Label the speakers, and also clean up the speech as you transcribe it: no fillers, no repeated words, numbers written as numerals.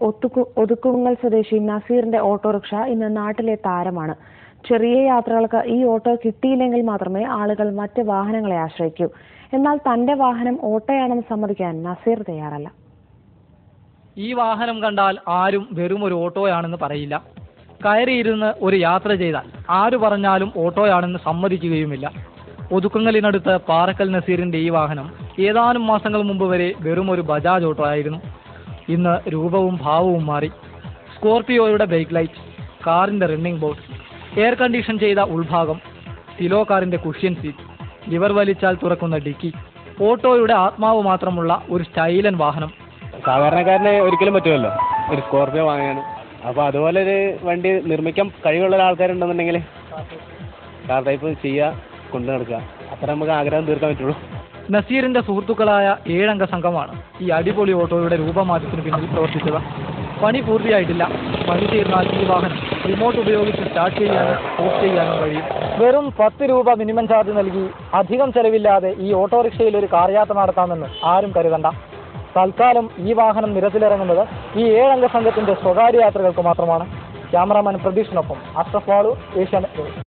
Speaker 1: ഒതുക്കുങ്ങൽ സ്വദേശി നസീറിന്റെ ഓട്ടോറിക്ഷ ഇന്ന് നാട്ടിലെ താരമാണ്. ചെറിയ യാത്രകൾക്ക് ഈ ഓട്ടോ കിട്ടിയില്ലെങ്കിൽ മാത്രമേ ആളുകൾ മറ്റ് വാഹനങ്ങളെ ആശ്രയിക്കൂ. എന്നാൽ തന്റെ വാഹനം ഓട്ടോയാണെന്ന് സമ്മതിക്കാൻ നസീർ തയ്യാറല്ല.
Speaker 2: ഈ വാഹനം കണ്ടാൽ ആരും വെറും ഒരു ഓട്ടോയാണെന്ന് പറയില്ല. കയറിയിരുന്ന് ഒരു യാത്ര ചെയ്താൽ ആരു പറഞ്ഞാലും ഓട്ടോയാണെന്ന് സമ്മതിക്കുകയുമില്ല. ഒതുക്കുങ്ങലിനടുത്ത് പാറക്കൽ നസീറിന്റെ ഈ വാഹനം ഏതാനും മാസങ്ങൾ മുമ്പ് വരെ വെറും ഒരു ബജാജ് ഓട്ടോ ആയിരുന്നു. ഇന്ന് രൂപവും ഭാവവും മാറി. സ്കോർപിയോയുടെ ബ്രേക്ക് ലൈറ്റ്, കാറിന്റെ റണ്ണിംഗ് ബോർഡ്, എയർ കണ്ടീഷൻ ചെയ്ത ഉൾഭാഗം, സിലോ കാറിന്റെ കുഷ്യൻ സീറ്റ്, ലിവർ വലിച്ചാൽ തുറക്കുന്ന ഡിക്കി, ഓട്ടോയുടെ ആത്മാവ് മാത്രമുള്ള ഒരു സ്റ്റൈലൻ വാഹനം.
Speaker 3: സാധാരണക്കാരന് ഒരിക്കലും പറ്റുമല്ലോ ഒരു സ്കോർപിയോ വാങ്ങാൻ. അപ്പോൾ അതുപോലെ ഒരു വണ്ടി നിർമ്മിക്കാൻ കഴിവുള്ള ആൾക്കാരുണ്ടെന്നുണ്ടെങ്കിൽ കാർ ടൈപ്പ് ചെയ്യുക, കൊണ്ടു നടക്കുക. അത്ര നമുക്ക് ആഗ്രഹം തീർക്കാൻ പറ്റുള്ളൂ.
Speaker 2: നസീറിന്റെ സുഹൃത്തുക്കളായ 7 അംഗ സംഘമാണ് ഈ അടിപൊളി ഓട്ടോയുടെ രൂപമാറ്റത്തിന് പിന്നിൽ പ്രവർത്തിച്ചത്. പണി പൂർത്തിയായിട്ടില്ല. പണി തീർന്നാൽ ഈ വാഹനം റിമോട്ട് ഉപയോഗിച്ച് സ്റ്റാർട്ട് ചെയ്യാനും ഓഫ് ചെയ്യാനും കഴിയും. വെറും 10 രൂപ മിനിമം ചാർജ് നൽകി അധികം ചെലവില്ലാതെ ഈ ഓട്ടോറിക്ഷയിൽ ഒരു കാർ യാത്ര നടത്താമെന്ന് ആരും കരുതണ്ട. തൽക്കാലം ഈ വാഹനം നിരത്തിലിറങ്ങുന്നത് ഈ 7 അംഗ സംഘത്തിന്റെ സ്വകാര്യ യാത്രകൾക്ക് മാത്രമാണ്. ക്യാമറാമാൻ പ്രതീഷിനൊപ്പം അഷ്റഫ് വാളൂർ, ഏഷ്യാനെറ്റ് ന്യൂസ്.